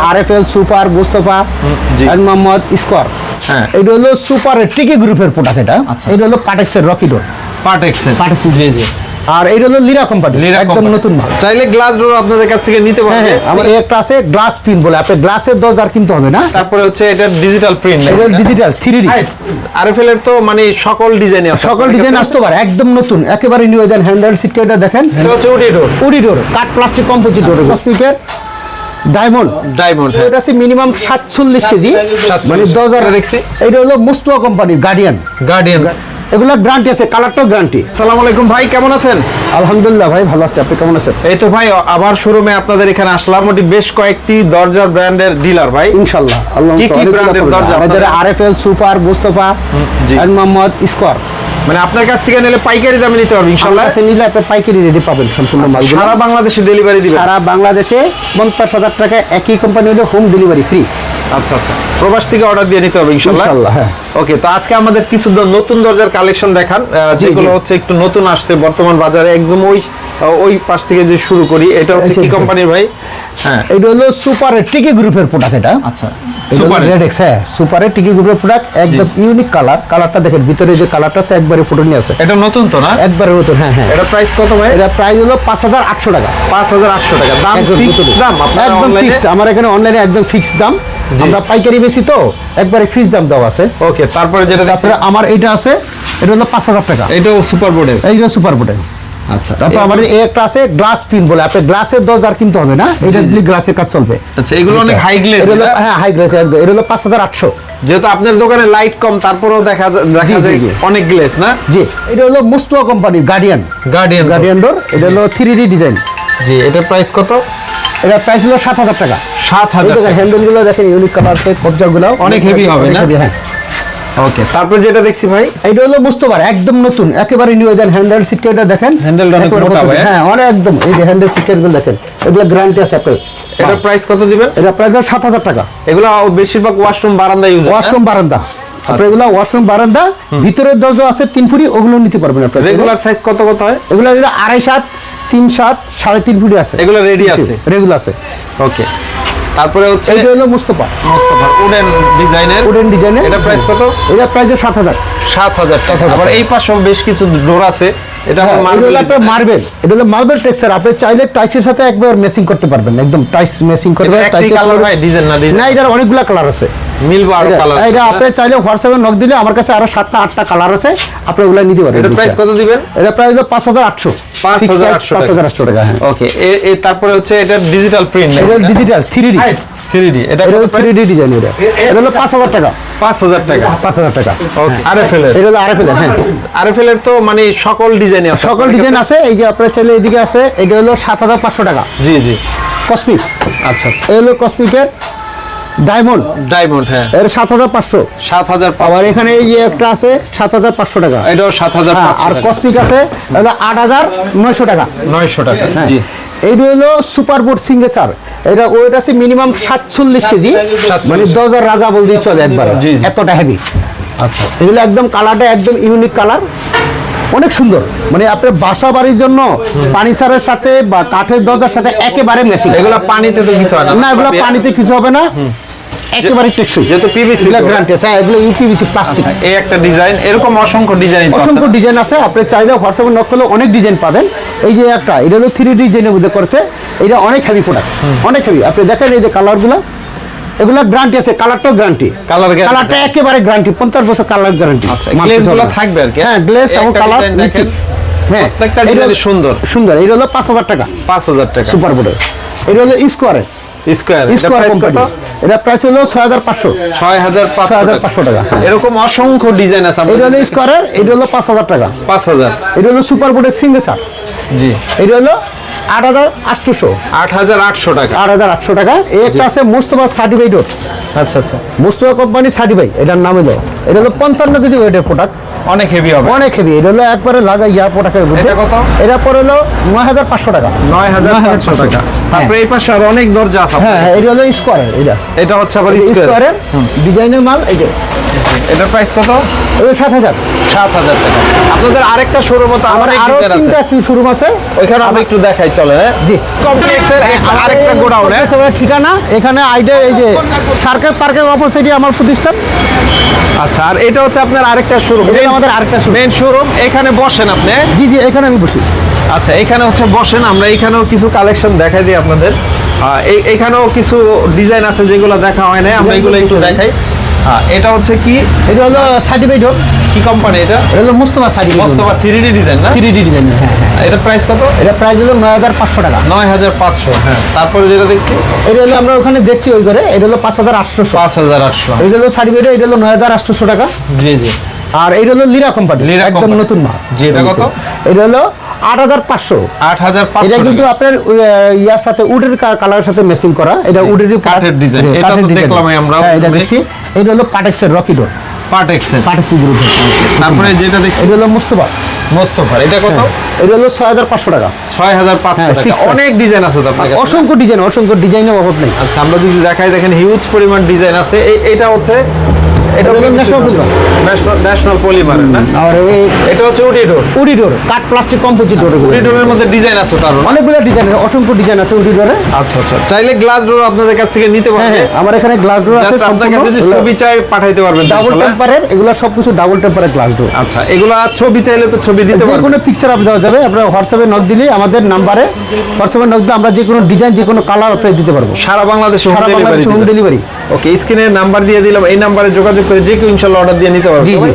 RFL super Mustafa and Mohammad square. হ্যাঁ, এটা হলো সুপার টিকি গ্রুপের প্রোডাক্ট। এটা এটা হলো পাটেক্সের রকি ডোর। পাটেক্স জি জি। আর এটা হলো লিরা কোম্পানি, একদম নতুন মাল। চাইলে গ্লাস ডোর আপনাদের কাছ থেকে নিতে পারবেন। হ্যাঁ, আমার এই একটা আছে গ্লাস প্রিন্ট বলে, আপনি গ্লাসের দরজা আর কিনতে হবে না। তারপরে হচ্ছে এটা ডিজিটাল প্রিন্ট, এটা ডিজিটাল 3D। আরএফএল এর তো মানে সকল ডিজাইন আছে, সকল ডিজাইন আসতে পারে, একদম নতুন, একেবারে নিউ। দেন হ্যান্ডেল সিটটা দেখেন, এটা হচ্ছে উডি ডোর। উডি ডোর, কাট প্লাস্টিক কম্পোজিট ডোর, স্পিকার ডায়মন্ড। এটা আছে মিনিমাম 47 কেজি, মানে 10,000 দেখছি। এটা হলো মুস্তাফা কোম্পানির গার্ডিয়ান। এগুলা গ্যারান্টি আছে, কালারটাও গ্যারান্টি। আসসালামু আলাইকুম ভাই, কেমন আছেন? আলহামদুলিল্লাহ ভাই, ভালো আছি। আপনি কেমন আছেন? এই তো ভাই, আবার শোরুমে আপনাদের এখানে আসলাম। ওটি বেশ কয়েকটি দরজার ব্র্যান্ডের ডিলার ভাই, ইনশাআল্লাহ। কি কি ব্র্যান্ডের দরজা? আমাদের RFL super Mustafa and Mohammad square. মানে আপনার কাছ থেকে নিলে পাইকারি দামে নিতে পারবেন ইনশাআল্লাহ। কাছে নিলে আপনি পাইকারি রেডি পাবেন সম্পূর্ণ মালগুলো। সারা বাংলাদেশে ডেলিভারি দিবেন? সারা বাংলাদেশে 50,000 টাকা একই কোম্পানি হলে হোম ডেলিভারি ফ্রি। আচ্ছা আচ্ছা, প্রবাস থেকে অর্ডার দিয়ে নিতে হবে ইনশাআল্লাহ। হ্যাঁ। ওকে, তো আজকে আমাদের কিছু নতুন দরজার কালেকশন দেখান, যেগুলো হচ্ছে একটু নতুন আসছে বর্তমান বাজারে। একদম ওই পাশ থেকে যে শুরু করি, এটা হচ্ছে কি কোম্পানির ভাই? হ্যাঁ, এটা হলো সুপার টিকি গ্রুপের প্রোডাক্ট। এটা আচ্ছা, সুপার রেডেক্স। হ্যাঁ, সুপারের টিকি গ্রুপের প্রোডাক্ট, একদম ইউনিক কালার। কালারটা দেখেন, ভিতরে যে কালারটা আছে একবারে ফুটনি আছে। এটা নতুন তো না? একবারে নতুন। হ্যাঁ হ্যাঁ। এটা প্রাইস কত ভাই? এটা প্রাইস হলো 5,800 টাকা। 5,800 টাকা দাম, ফিক্সড দাম? একদম ফিক্সড। আমার এখানে অনলাইনে একদম ফিক্সড দাম। আমরা পাইকারি বেশি তো, একবারে ফিক্সড দাম দেওয়া আছে। ওকে, তারপরে যেটা তারপরে আমার এইটা আছে, এটা হলো 5,000 টাকা। এটাও সুপার বোর্ডের? এইটা সুপার বোর্ডের। আচ্ছা, তারপর আমাদের এই একটা আছে গ্লাস প্রিন্ট বলে, আপনি গ্লাসের দরজা আর কিনতে হবে না, এটা দিলে গ্লাসের কাজ চলবে। আচ্ছা, এগুলো অনেক হাই গ্লেজ। হ্যাঁ, হাই গ্লেজ একদম। এটা হলো 5,800। যেহেতু আপনার দোকানে লাইট কম, তারপরেও দেখা যায় অনেক গ্লেজ না? জি। এটা হলো মুস্তাফা কোম্পানির গার্ডিয়ান ডোর। এটা হলো 3D ডিজাইন। জি, এটার প্রাইস কত? এটা প্রাইস হলো 7,000 টাকা। 7,000 টাকা। হ্যান্ডেল গুলো দেখেন, ইউনিক কালার আছে, কবজাগুলো অনেক হেভি হবে না? হ্যাঁ। ওকে, তারপর যেটা দেখছি ভাই, এটা হলো মুস্তাফার একদম নতুন, একেবারে নিউ। দেন হ্যান্ডেল সিটটা দেখেন, হ্যান্ডেলটা অনেক মোটা ভাই। হ্যাঁ, অনেক একদম। এই যে হ্যান্ডেল সিটগুলো দেখেন, এগুলো গ্যারান্টি আছে আপনার। এটার প্রাইস কত দিবেন? এটা প্রাইস হলো 7,000 টাকা। এগুলো বেশিরভাগ ওয়াশরুম বারান্দা ইউজ হয়। ওয়াশরুম বারান্দা, আপনার এগুলো ওয়াশরুম বারান্দা, ভিতরের দরজা আছে 3 ফুটি, ওগুলো নিতে পারবেন আপনারা। রেগুলার সাইজ কত হয়? এগুলো 2.5, 3.7, 3.5 ফুটি আছে। এগুলো রেডি আছে, রেগুলার আছে। ওকে, তারপরে হচ্ছে এটা হলো মুস্তাফা উডেন ডিজাইনের। এটা প্রাইস কত? এটা প্রাইস 7,000 টাকা। আবার এই পাশেও বেশ কিছু ডোর আছে। এটা মার্বেল। এটা হলো মার্বেল টেক্সচার। আপনি চাইলে টাইসের সাথে একবার ম্যাচিং করতে পারবেন, একদম টাইস ম্যাচিং করবে। কালার ভাই, ডিজাইন না, এটার অনেকগুলো কালার আছে, মিলবো আরো কালার। এটা আপনি চাইলে হোয়াটসঅ্যাপে নক দিলে আমার কাছে আরো 7টা 8টা কালার আছে, আপনি ওগুলা নিতে পারবেন। এটা প্রাইস কত দিবেন? এটা প্রাইস হলো 5,800 টাকা। হ্যাঁ, ওকে। তারপরে হচ্ছে এটা ডিজিটাল প্রিন্ট। এটা ডিজিটাল 3D। এটা 3D ডিজাইন। এটা হলো 5,000 টাকা। 5,000 টাকা। 5,000 টাকা। ওকে, আরএফএল এর? এটা হলো আরএফএল এর। হ্যাঁ, আরএফএল এর তো মানে সকল ডিজাইন আছে, সকল ডিজাইন আছে। এই যে আপনার চাইলে এদিকে আছে, এটা হলো 7,500 টাকা। জি জি। কসমিক। আচ্ছা, এই হলো কসমিকের ডায়মন্ড। হ্যাঁ, এর 7,500। 7,000। আবার এখানে এই যে একটা আছে 7,500 টাকা। এটাও 7,500। আর কসমিক আছে, এটা 8,900 টাকা। 900 টাকা। জি। এইটা হলো সুপার বোর্ড সিঙ্গেসার। এটা ওয়েট আছে মিনিমাম 47 কেজি, মানে 10,000 রাজা বলতে চলে একবার, এতটা হেভি। আচ্ছা, এগুলো একদম কালারটা একদম ইউনিক কালার, অনেক সুন্দর। মানে আপনার বাসা বাড়ির জন্য ফার্নিচারের সাথে বা কাঠের দরজার সাথে একেবারে ম্যাচিং। এগুলো পানিতে তো কিছু হয় না, এগুলো পানিতে কিছু হবে না, একেবারে টেকসই। যেহেতু পিভিসি গ্যারান্টি আছে। হ্যাঁ, এগুলো ইউপিভিসি প্লাস্টিক। এই একটা ডিজাইন, এরকম অসংখ্য ডিজাইন আছে। আপনি চাইলে হোয়াটসঅ্যাপে নক করলে অনেক ডিজাইন পাবেন। এই যে একটা, এটা হলো 3D ডিজাইনের মধ্যে করছে। এটা অনেক হেভি প্রোডাক্ট, অনেক হেভি। আপনি দেখেন এই যে কালারগুলো, এগুলো গ্যারান্টি আছে, কালারটাও গ্যারান্টি। কালারটা একেবারে গ্যারান্টি, 50 বছর কালার গ্যারান্টি। গ্লেজগুলো থাকবে আর কি। হ্যাঁ, গ্লেজ এবং কালার নিশ্চিত। হ্যাঁ, প্রত্যেকটা ডিজাইন সুন্দর। এটা হলো 5,000 টাকা। 5,000 টাকা সুপার বোর্ডের। এটা হলো স্কোয়ারের। স্কয়ার কত? এটা প্রাইস হলো 6,500 টাকা। এরকম অসংখ্য ডিজাইন আছে। এটা হলো স্কয়ারের। এটা হলো 5,000 টাকা। 5,000। এটা হলো সুপার বোর্ডের সিঙ্গেসার। জি। এটা হলো 8,800 টাকা। 8,800 টাকা। একটা আছে মুস্তাফা সার্টিফাইড। আচ্ছা আচ্ছা, মুস্তাফা কোম্পানি সার্টিফাইড, এটার নাম হলো। এটা হলো 55 কেজি ওয়েটের প্রোডাক্ট। অনেক হেভি হবে। অনেক হেভি, এটা হলো একবারে লাগা ইয়া প্রোডাক্টের মধ্যে। এটা কত? এটা পরে হলো 9500 টাকা। 9500 টাকা। তারপরে এই পাশে আর অনেক দরজা আছে। হ্যাঁ হ্যাঁ, এটা হলো স্কোয়ারের। এটা হচ্ছে আবার স্কোয়ারের ডিজাইনের মাল। এই যে এটার প্রাইস কত? এটা 7000 টাকা। আপনাদের আরেকটা শোরুম তো আমার আরো তিনটা শোরুম আছে, ওইখানে আমি একটু দেখাই চলে। হ্যাঁ জি। কমপ্লেক্সের আরেকটা গোডাউন। ঠিকানা এখানে আইডিয়া, এই যে সার্কেল পার্কের অপোজিটে আমার প্রতিষ্ঠান। আচ্ছা, আর এটা হচ্ছে আপনার আরেকটা শোরুম। এটা আমাদের আরেকটা শোরুম, মেন শোরুম। এখানে বসেন আপনি? জি জি, এখানে আমি বসি। আচ্ছা, এখানে হচ্ছে বসেন, আমরা এখানেও কিছু কালেকশন দেখাই দিই আপনাদের। এখানেও কিছু ডিজাইন আছে যেগুলো দেখা হয় না, আমরা এগুলো একটু দেখাই। এটা হচ্ছে কি? এটা হলো সার্টিফাইড হোক। কি কোম্পানি এটা? এটা হলো Mustafa certified, Mostafa 3D design না? 3D design. হ্যাঁ হ্যাঁ, এটা প্রাইস কত? এটা প্রাইস হলো 9500 টাকা। 9500। হ্যাঁ, তারপরে যেটা দেখছি এটা হলো আমরা ওখানে দেখছি ওই করে, এটা হলো 5800। 5800। এটা হলো সার্টিফাইড, এটা হলো 9800 টাকা। জি জি। আর এটা হলো লিরা কোম্পানি, লিরা একদম কোম্পানি। নতুন মাল। জি, এটা কত? এটা হলো 8500। 8500 এটা কিন্তু টাকা। আপনার ইয়ার সাথে উডের কালারের সাথে ম্যাচিং করা। এটা উডেরই কাঠের ডিজাইন। এটা তো দেখলামই আমরা। হ্যাঁ, এটা দেখছি। এটা হলো পাটেক্সের রকি ডোর, পার্টেক্সের। পাটেক্স গ্রুপের। তারপরে যেটা দেখছি এটা হলো মুস্তফা। মোস্তফা, এটা কত? এটা হলো 6500 টাকা। 6500 হ্যাঁ, টাকা। fixed price। অনেক ডিজাইন আছে তো আপনার কাছে? অসংখ্য ডিজাইন, অসংখ্য ডিজাইনের অভাব নেই। আচ্ছা, আমরা যদি দেখাই, দেখেন হিউজ পরিমাণ ডিজাইন আছে। এটা হচ্ছে এটা হলো ন্যাশনাল পলিমার। ন্যাশনাল পলিমারের না? আর এটা হচ্ছে উডি ডোর। উডি ডোর, কাঠ প্লাস্টিক কম্পোজিট ডোর। উডি ডোরের মধ্যে ডিজাইন আছে তার? অনেকগুলো ডিজাইন, অসংখ্য ডিজাইন আছে উডি ডোরে। আচ্ছা আচ্ছা, চাইলে গ্লাস ডোর আপনাদের কাছ থেকে নিতে হ্যাঁ পারবেন। হ্যাঁ, আমার এখানে গ্লাস ডোর আছে। Just আপনার কাছে যদি ছবি চাই পাঠাইতে পারবেন। ডাবল টেম্পারের, এগুলো সবকিছু ডাবল টেম্পারের গ্লাস ডোর। আচ্ছা, এগুলা ছবি চাইলে তো ছবি দিতে যে পারবেন। কোনো পিকচার আপনি দেওয়া যাবে। আপনার হোয়াটসঅ্যাপে নক দিলে আমাদের নাম্বারে হোয়াটসঅ্যাপে নক দিলে আমরা যে কোনো ডিজাইন, যে কোনো কালার আপনি দিতে পারবো। সারা বাংলাদেশে সারা বাংলাদেশে হোম ডেলিভারি। ওকে, স্ক্রিনে নাম্বার দিয়ে দিলাম, এই নাম্বারে যোগাযোগ করে যে কেউ ইনশাআল্লাহ অর্ডার দিয়ে নিতে পারবে। জি জি।